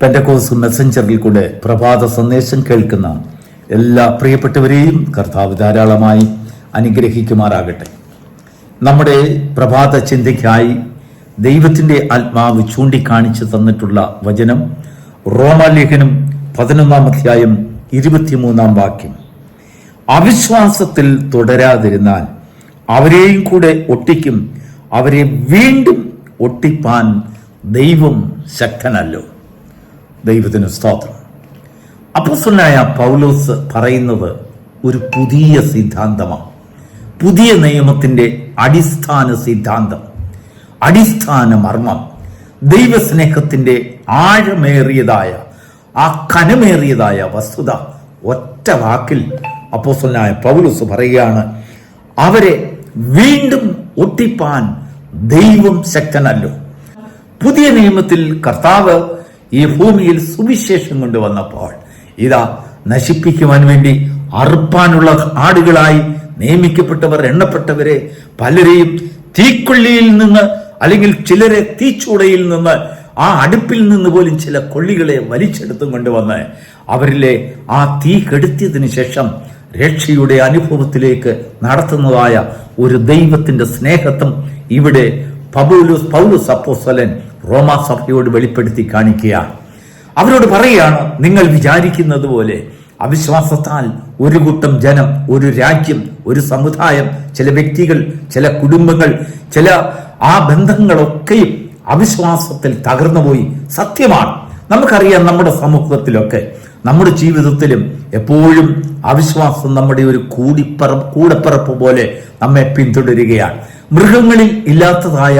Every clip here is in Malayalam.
പെന്തക്കോസ്ത് മെസ്സഞ്ചറിൽ കൂടെ പ്രഭാത സന്ദേശം കേൾക്കുന്ന എല്ലാ പ്രിയപ്പെട്ടവരെയും കർത്താവ് ധാരാളമായി അനുഗ്രഹിക്കുമാറാകട്ടെ. നമ്മുടെ പ്രഭാത ചിന്തയ്ക്കായി ദൈവത്തിന്റെ ആത്മാവ് ചൂണ്ടിക്കാണിച്ചു തന്നിട്ടുള്ള വചനം റോമാലേഖനം 11-ാം 23-ാം വാക്യം. അവിശ്വാസത്തിൽ തുടരാതിരുന്നാൽ അവരെയും കൂടെ ഒട്ടിക്കും, അവരെ വീണ്ടും ഒട്ടിപ്പാൻ ദൈവം ശക്തനല്ലോ. ദൈവത്തിന് സ്തോത്രം. അപ്പോസ്തലനായ പൗലോസ് പറയുന്നത് ഒരു പുതിയ സിദ്ധാന്തമാണ്. പുതിയ നിയമത്തിന്റെ അടിസ്ഥാന സിദ്ധാന്തം, അടിസ്ഥാന മർമ്മം, ദൈവസ്നേഹത്തിന്റെ ആഴമേറിയതായ ആ കനമേറിയതായ വസ്തുത ഒറ്റ വാക്കിൽ അപ്പോസ്തലനായ പൗലോസ് പറയുകയാണ്, അവരെ വീണ്ടും ഒട്ടിപ്പാൻ ദൈവം ശക്തനല്ലോ. പുതിയ നിയമത്തിൽ കർത്താവ് ഈ ഭൂമിയിൽ സുവിശേഷം കൊണ്ടുവന്നപ്പോൾ ഇതാ നശിപ്പിക്കുവാൻ വേണ്ടി അറുപ്പാനുള്ള ആടുകളായി നിയമിക്കപ്പെട്ടവർ, എണ്ണപ്പെട്ടവരെ പലരെയും തീക്കൊള്ളിയിൽ നിന്ന്, അല്ലെങ്കിൽ ചിലരെ തീച്ചൂടയിൽ നിന്ന്, ആ അടുപ്പിൽ നിന്ന് പോലും ചില കൊള്ളികളെ വലിച്ചെടുത്തും കൊണ്ടുവന്ന് അവരിലെ ആ തീ കെടുത്തിയതിനു ശേഷം രക്ഷയുടെ അനുഭവത്തിലേക്ക് നടത്തുന്നതായ ഒരു ദൈവത്തിന്റെ സ്നേഹത്വം ഇവിടെ പൗലോസ് അപ്പോസ്തലൻ റോമാ സഭയോട് വെളിപ്പെടുത്തി കാണിക്കുകയാണ്. അവരോട് പറയുകയാണ്, നിങ്ങൾ വിചാരിക്കുന്നത് പോലെ അവിശ്വാസത്താൽ ഒരു കൂട്ടം ജനം, ഒരു രാജ്യം, ഒരു സമുദായം, ചില വ്യക്തികൾ, ചില കുടുംബങ്ങൾ, ചില ആ ബന്ധങ്ങളൊക്കെയും അവിശ്വാസത്തിൽ തകർന്നുപോയി. സത്യമാണ്. നമുക്കറിയാം, നമ്മുടെ സമൂഹത്തിലൊക്കെ, നമ്മുടെ ജീവിതത്തിലും എപ്പോഴും അവിശ്വാസം നമ്മുടെ ഒരു കൂടപ്പിറപ്പ് പോലെ നമ്മെ പിന്തുടരുകയാണ്. മൃഗങ്ങളിൽ ഇല്ലാത്തതായ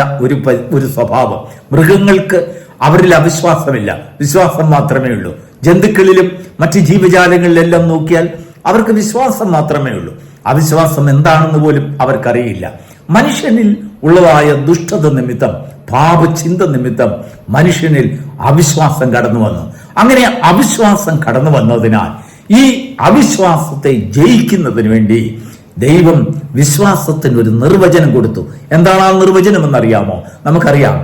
ഒരു സ്വഭാവം. മൃഗങ്ങൾക്ക് അവരിൽ അവിശ്വാസമില്ല, വിശ്വാസം മാത്രമേ ഉള്ളൂ. ജന്തുക്കളിലും മറ്റ് ജീവജാലങ്ങളിലെല്ലാം നോക്കിയാൽ അവർക്ക് വിശ്വാസം മാത്രമേ ഉള്ളൂ. അവിശ്വാസം എന്താണെന്ന് പോലും അവർക്കറിയില്ല. മനുഷ്യനിൽ ഉള്ളതായ ദുഷ്ടത നിമിത്തം, പാപചിന്ത നിമിത്തം മനുഷ്യനിൽ അവിശ്വാസം കടന്നു വന്നു. അങ്ങനെ അവിശ്വാസം കടന്നു വന്നതിനാൽ ഈ അവിശ്വാസത്തെ ജയിക്കുന്നതിന് വേണ്ടി ദൈവം വിശ്വാസത്തിന് ഒരു നിർവചനം കൊടുത്തു. എന്താണ് ആ നിർവചനം എന്നറിയാമോ? നമുക്കറിയാം,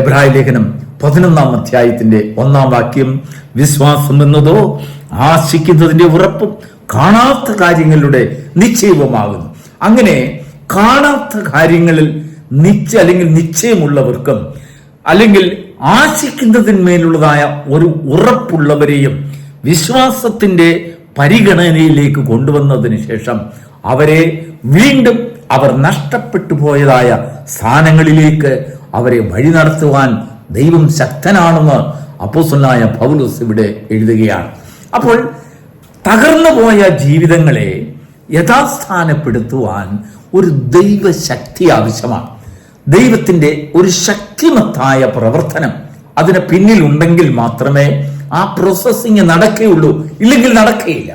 എബ്രായ ലേഖനം 11-ാം അധ്യായത്തിന്റെ 1-ാം വാക്യം, വിശ്വാസം എന്നതോ ആശിക്കുന്നതിന്റെ ഉറപ്പും കാണാത്ത കാര്യങ്ങളുടെ നിശ്ചയവുമാകുന്നു. അങ്ങനെ കാണാത്ത കാര്യങ്ങളിൽ നിശ്ചയമുള്ളവർക്കും, അല്ലെങ്കിൽ ആശിക്കുന്നതിന്മേലുള്ളതായ ഒരു ഉറപ്പുള്ളവരെയും വിശ്വാസത്തിന്റെ പരിഗണനയിലേക്ക് കൊണ്ടുവന്നതിന് ശേഷം അവരെ വീണ്ടും അവർ നഷ്ടപ്പെട്ടു പോയതായ സ്ഥാനങ്ങളിലേക്ക് അവരെ വഴി നടത്തുവാൻ ദൈവം ശക്തനാണെന്ന് അപ്പോസ്തലനായ പൗലോസ് ഇവിടെ എഴുതുകയാണ്. അപ്പോൾ തകർന്നു പോയ ജീവിതങ്ങളെ യഥാസ്ഥാനപ്പെടുത്തുവാൻ ഒരു ദൈവശക്തി ആവശ്യമാണ്. ദൈവത്തിന്റെ ഒരു ശക്തിമത്തായ പ്രവർത്തനം അതിന് പിന്നിലുണ്ടെങ്കിൽ മാത്രമേ ആ പ്രോസസ്സിങ് നടക്കുകയുള്ളൂ. ഇല്ലെങ്കിൽ നടക്കുകയില്ല.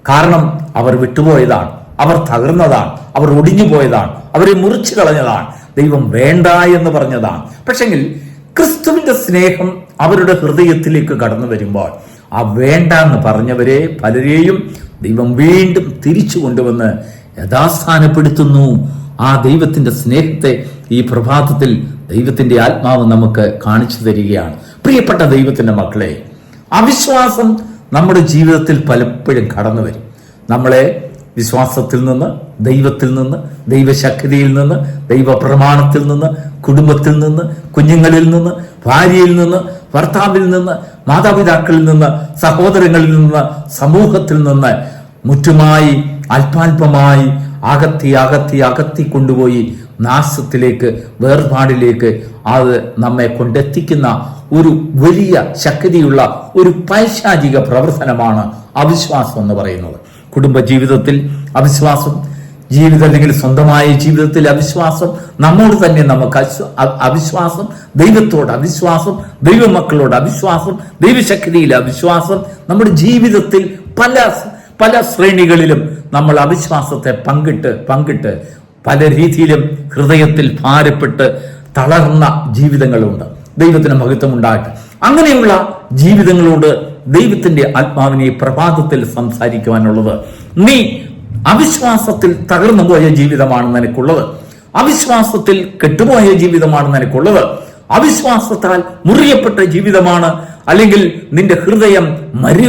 കാരണം അവർ വിട്ടുപോയതാണ്, അവർ തകർന്നതാണ്, അവർ ഒടിഞ്ഞു പോയതാണ്, അവരെ മുറിച്ചു കളഞ്ഞതാണ്, ദൈവം വേണ്ട എന്ന് പറഞ്ഞതാണ്. പക്ഷെങ്കിൽ ക്രിസ്തുവിന്റെ സ്നേഹം അവരുടെ ഹൃദയത്തിലേക്ക് കടന്നു വരുമ്പോൾ ആ വേണ്ട എന്ന് പറഞ്ഞവരെ പലരെയും ദൈവം വീണ്ടും തിരിച്ചു കൊണ്ടുവന്ന് യഥാസ്ഥാനപ്പെടുത്തുന്നു. ആ ദൈവത്തിന്റെ സ്നേഹത്തെ ഈ പ്രഭാതത്തിൽ ദൈവത്തിന്റെ ആത്മാവ് നമുക്ക് കാണിച്ചു തരികയാണ്. പ്രിയപ്പെട്ട ദൈവത്തിന്റെ മക്കളെ, അവിശ്വാസം നമ്മുടെ ജീവിതത്തിൽ പലപ്പോഴും കടന്നു വരും. നമ്മളെ വിശ്വാസത്തിൽ നിന്ന്, ദൈവത്തിൽ നിന്ന്, ദൈവശക്തിയിൽ നിന്ന്, ദൈവപ്രമാണത്തിൽ നിന്ന്, കുടുംബത്തിൽ നിന്ന്, കുഞ്ഞുങ്ങളിൽ നിന്ന്, ഭാര്യയിൽ നിന്ന്, ഭർത്താവിൽ നിന്ന്, മാതാപിതാക്കളിൽ നിന്ന്, സഹോദരങ്ങളിൽ നിന്ന്, സമൂഹത്തിൽ നിന്ന് മുറ്റുമായി അല്പാൽപമായി അകത്തി കൊണ്ടുപോയി നാശത്തിലേക്ക്, വേർപാടിലേക്ക് അത് നമ്മെ കൊണ്ടെത്തിക്കുന്ന ഒരു വലിയ ശക്തിയുള്ള ഒരു പൈശാചിക പ്രവർത്തനമാണ് അവിശ്വാസം എന്ന് പറയുന്നത്. കുടുംബ ജീവിതത്തിൽ അവിശ്വാസം, അല്ലെങ്കിൽ സ്വന്തമായ ജീവിതത്തിൽ അവിശ്വാസം, നമ്മോട് തന്നെ നമുക്ക് അവിശ്വാസം, ദൈവത്തോട് അവിശ്വാസം, ദൈവമക്കളോട് അവിശ്വാസം, ദൈവശക്തിയിൽ അവിശ്വാസം, നമ്മുടെ ജീവിതത്തിൽ പല ശ്രേണികളിലും നമ്മൾ അവിശ്വാസത്തെ പങ്കിട്ട് പല രീതിയിലും ഹൃദയത്തിൽ ഭാരപ്പെട്ട് തളർന്ന ജീവിതങ്ങളുണ്ട്. ദൈവത്തിന് മഹത്വം ഉണ്ടാകട്ടെ. അങ്ങനെയുള്ള ജീവിതങ്ങളോട് ദൈവത്തിന്റെ ആത്മാവിനെ പ്രഭാതത്തിൽ സംസാരിക്കുവാനുള്ളത്, നീ അവിശ്വാസത്തിൽ തകർന്നു പോയ ജീവിതമാണ് നിനക്കുള്ളത്, അവിശ്വാസത്തിൽ കെട്ടുപോയ ജീവിതമാണ് നിനക്കുള്ളത്, അവിശ്വാസത്താൽ മുറിയപ്പെട്ട ജീവിതമാണ്, അല്ലെങ്കിൽ നിന്റെ ഹൃദയം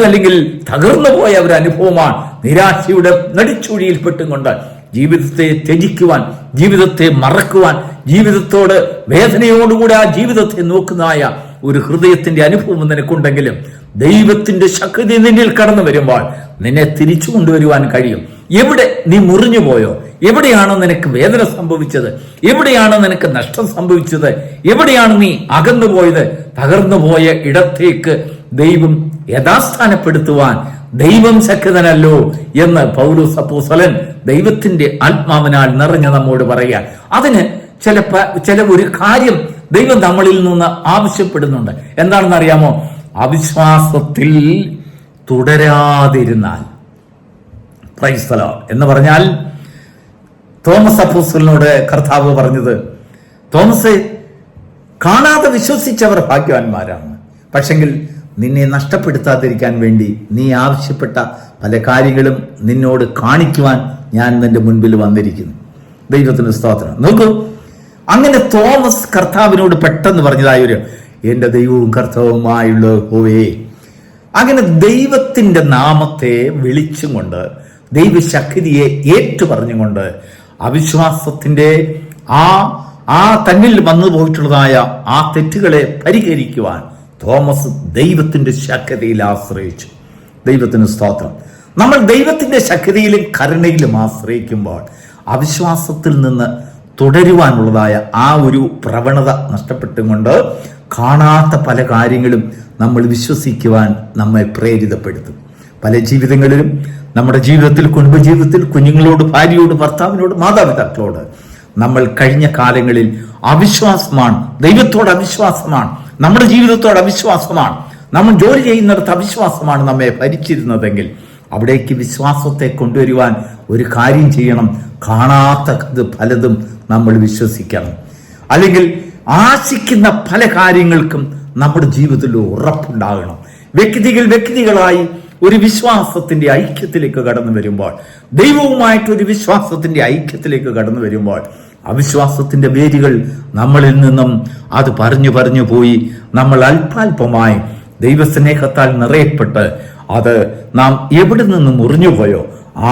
അല്ലെങ്കിൽ തകർന്നു പോയ ഒരു അനുഭവമാണ്. നിരാശയുടെ നടിച്ചുഴിയിൽപ്പെട്ടും കൊണ്ട് ജീവിതത്തെ ത്യജിക്കുവാൻ, ജീവിതത്തെ മറക്കുവാൻ, ജീവിതത്തോട് വേദനയോടുകൂടി ആ ജീവിതത്തെ നോക്കുന്നതായ ഒരു ഹൃദയത്തിന്റെ അനുഭവം നിനക്കുണ്ടെങ്കിലും ദൈവത്തിന്റെ ശക്തി നിന്നിൽ കടന്നു വരുമ്പോൾ നിന്നെ തിരിച്ചു കൊണ്ടുവരുവാൻ കഴിയും. എവിടെ നീ മുറിഞ്ഞു പോയോ, എവിടെയാണോ നിനക്ക് വേദന സംഭവിച്ചത്, എവിടെയാണോ നിനക്ക് നഷ്ടം സംഭവിച്ചത്, എവിടെയാണ് നീ അകന്നു പോയത്, തകർന്നു പോയ ഇടത്തേക്ക് ദൈവം യഥാസ്ഥാനപ്പെടുത്തുവാൻ ദൈവം ശക്തനല്ലോ എന്ന് പൗലോസ് അപ്പോസ്തലൻ ദൈവത്തിന്റെ ആത്മാവിനാൽ നിറഞ്ഞ നമ്മോട് പറയുക. അതിന് ചില ഒരു കാര്യം ദൈവം നമ്മളിൽ നിന്ന് ആവശ്യപ്പെടുന്നുണ്ട്. എന്താണെന്ന് അറിയാമോ? അവിശ്വാസത്തിൽ തുടരാതിരുന്നാൽ. പ്രൈസ് ദി ലോർഡ് എന്ന് പറഞ്ഞാൽ തോമസ് അപ്പോസ്തലനോട് കർത്താവ് പറഞ്ഞത്, തോമസേ, കാണാതെ വിശ്വസിച്ചവർ ഭാഗ്യവാന്മാരാണ്. പക്ഷെങ്കിൽ നിന്നെ നഷ്ടപ്പെടുത്താതിരിക്കാൻ വേണ്ടി നീ ആവശ്യപ്പെട്ട പല കാര്യങ്ങളും നിന്നോട് കാണിക്കുവാൻ ഞാൻ നിന്റെ മുൻപിൽ വന്നിരിക്കുന്നു. ദൈവത്തിന് സ്തോത്രം. നോക്കൂ, അങ്ങനെ തോമസ് കർത്താവിനോട് പെട്ടെന്ന് പറഞ്ഞതായൊരു എന്റെ ദൈവവും കർത്താവുമായുള്ള യഹോവേ. അങ്ങനെ ദൈവത്തിന്റെ നാമത്തെ വിളിച്ചും കൊണ്ട്, ദൈവശക്തിയെ ഏറ്റുപറഞ്ഞുകൊണ്ട് അവിശ്വാസത്തിന്റെ ആ തന്നിൽ വന്നു പോയിട്ടുള്ളതായ ആ തെറ്റുകളെ പരിഹരിക്കുവാൻ തോമസ് ദൈവത്തിന്റെ ശക്തിയിൽ ആശ്രയിച്ചു. ദൈവത്തിന് സ്തോത്രം. നമ്മൾ ദൈവത്തിന്റെ ശക്തിയിലും കരുണയിലും ആശ്രയിക്കുമ്പോൾ അവിശ്വാസത്തിൽ നിന്ന് തുടരുവാനുള്ളതായ ആ ഒരു പ്രവണത നഷ്ടപ്പെട്ടുകൊണ്ട് കാണാത്ത പല കാര്യങ്ങളും നമ്മൾ വിശ്വസിക്കുവാൻ നമ്മെ പ്രേരിതപ്പെടുത്തും. പല ജീവിതങ്ങളിലും, നമ്മുടെ ജീവിതത്തിൽ, കുടുംബജീവിതത്തിൽ, കുഞ്ഞുങ്ങളോട്, ഭാര്യയോട്, ഭർത്താവിനോട്, മാതാപിതാക്കളോട് നമ്മൾ കഴിഞ്ഞ കാലങ്ങളിൽ അവിശ്വാസമാണ്, ദൈവത്തോട് അവിശ്വാസമാണ്, നമ്മുടെ ജീവിതത്തോട് അവിശ്വാസമാണ്, നമ്മൾ ജോലി ചെയ്യുന്നിടത്ത് അവിശ്വാസമാണ് നമ്മെ ഭരിച്ചിരുന്നതെങ്കിൽ അവിടേക്ക് വിശ്വാസത്തെ കൊണ്ടുവരുവാൻ ഒരു കാര്യം ചെയ്യണം. കാണാത്ത പലതും നമ്മൾ വിശ്വസിക്കണം. അല്ലെങ്കിൽ ആശിക്കുന്ന പല കാര്യങ്ങൾക്കും നമ്മുടെ ജീവിതത്തിൽ ഉറപ്പുണ്ടാകണം. വ്യക്തികളായി ഒരു വിശ്വാസത്തിന്റെ ഐക്യത്തിലേക്ക് കടന്നു വരുമ്പോൾ, ദൈവവുമായിട്ടൊരു വിശ്വാസത്തിന്റെ ഐക്യത്തിലേക്ക് കടന്നു വരുമ്പോൾ അവിശ്വാസത്തിന്റെ വേരുകൾ നമ്മളിൽ നിന്നും അത് പറഞ്ഞു പോയി നമ്മൾ അല്പാൽപമായി ദൈവസ്നേഹത്താൽ നിറയപ്പെട്ട് അത് നാം എവിടെ നിന്ന് മുറിഞ്ഞുപോയോ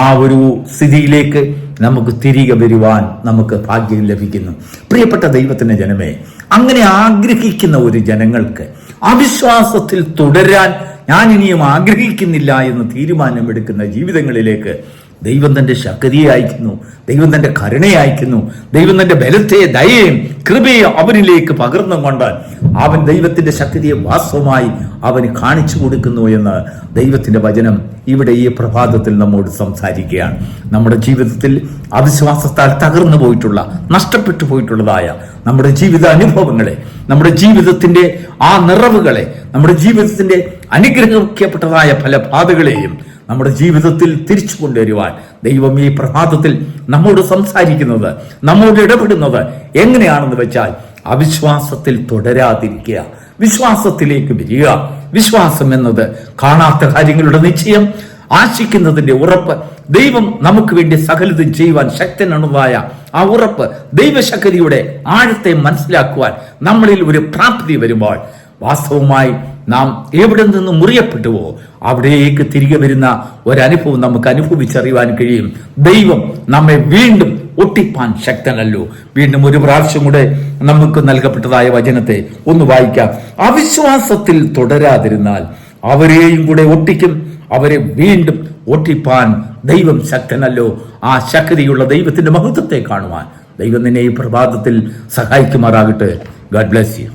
ആ ഒരു സ്ഥിതിയിലേക്ക് നമുക്ക് തിരികെ വരുവാൻ നമുക്ക് ഭാഗ്യം ലഭിക്കുന്നു. പ്രിയപ്പെട്ട ദൈവത്തിന്റെ ജനമേ, അങ്ങനെ ആഗ്രഹിക്കുന്ന ഒരു ജനങ്ങൾക്ക് അവിശ്വാസത്തിൽ തുടരാൻ ഞാൻ ഇനിയും ആഗ്രഹിക്കുന്നില്ല എന്ന് തീരുമാനമെടുക്കുന്ന ജീവിതങ്ങളിലേക്ക് ദൈവം തന്റെ ശക്തിയെ അയക്കുന്നു, ദൈവം തന്റെ കരുണയെ അയക്കുന്നു, ദൈവം തന്റെ ബലത്തെ, ദയയും കൃപയും അവനിലേക്ക് പകർന്നുകൊണ്ട് അവൻ ദൈവത്തിന്റെ ശക്തിയെ വാസ്തവമായി അവന് കാണിച്ചു കൊടുക്കുന്നു എന്ന് ദൈവത്തിന്റെ വചനം ഇവിടെ ഈ പ്രഭാതത്തിൽ നമ്മോട് സംസാരിക്കുകയാണ്. നമ്മുടെ ജീവിതത്തിൽ അവിശ്വാസത്താൽ തകർന്നു പോയിട്ടുള്ള, നഷ്ടപ്പെട്ടു പോയിട്ടുള്ളതായ നമ്മുടെ ജീവിത അനുഭവങ്ങളെ, നമ്മുടെ ജീവിതത്തിന്റെ ആ നിറവുകളെ, നമ്മുടെ ജീവിതത്തിന്റെ അനുഗ്രഹിക്കപ്പെട്ടതായ പല പാതകളെയും നമ്മുടെ ജീവിതത്തിൽ തിരിച്ചു കൊണ്ടുവരുവാൻ ദൈവം ഈ പ്രഭാതത്തിൽ നമ്മോട് സംസാരിക്കുന്നത്, നമ്മോട് ഇടപെടുന്നത് എങ്ങനെയാണെന്ന് വെച്ചാൽ അവിശ്വാസത്തിൽ തുടരാതിരിക്കുക, വിശ്വാസത്തിലേക്ക് വരിക. വിശ്വാസം എന്നത് കാണാത്ത കാര്യങ്ങളുടെ നിശ്ചയം, ആശിക്കുന്നതിന്റെ ഉറപ്പ്, ദൈവം നമുക്ക് വേണ്ടി സകലതും ചെയ്യുവാൻ ശക്തനാണതായ ആ ഉറപ്പ്, ദൈവശക്തിയുടെ ആഴത്തെ മനസ്സിലാക്കുവാൻ നമ്മളിൽ ഒരു പ്രാപ്തി വരുമ്പോൾ വാസ്തവമായി നാം എവിടെ നിന്ന് മുറിയപ്പെട്ടുവോ അവിടേക്ക് തിരികെ വരുന്ന ഒരനുഭവം നമുക്ക് അനുഭവിച്ചറിയുവാൻ കഴിയും. ദൈവം നമ്മെ വീണ്ടും ഒട്ടിപ്പാൻ ശക്തനല്ലോ. വീണ്ടും ഒരു പ്രാവശ്യം കൂടെ നമുക്ക് നൽകപ്പെട്ടതായ വചനത്തെ ഒന്ന് വായിക്കാം. അവിശ്വാസത്തിൽ തുടരാതിരുന്നാൽ അവരെയും കൂടെ ഒട്ടിക്കും, അവരെ വീണ്ടും ഒട്ടിപ്പാൻ ദൈവം ശക്തനല്ലോ. ആ ശക്തിയുള്ള ദൈവത്തിന്റെ മഹത്വത്തെ കാണുവാൻ ദൈവം നിന്നെ ഈ പ്രഭാതത്തിൽ സഹായിക്കുമാറാകട്ടെ. God bless you.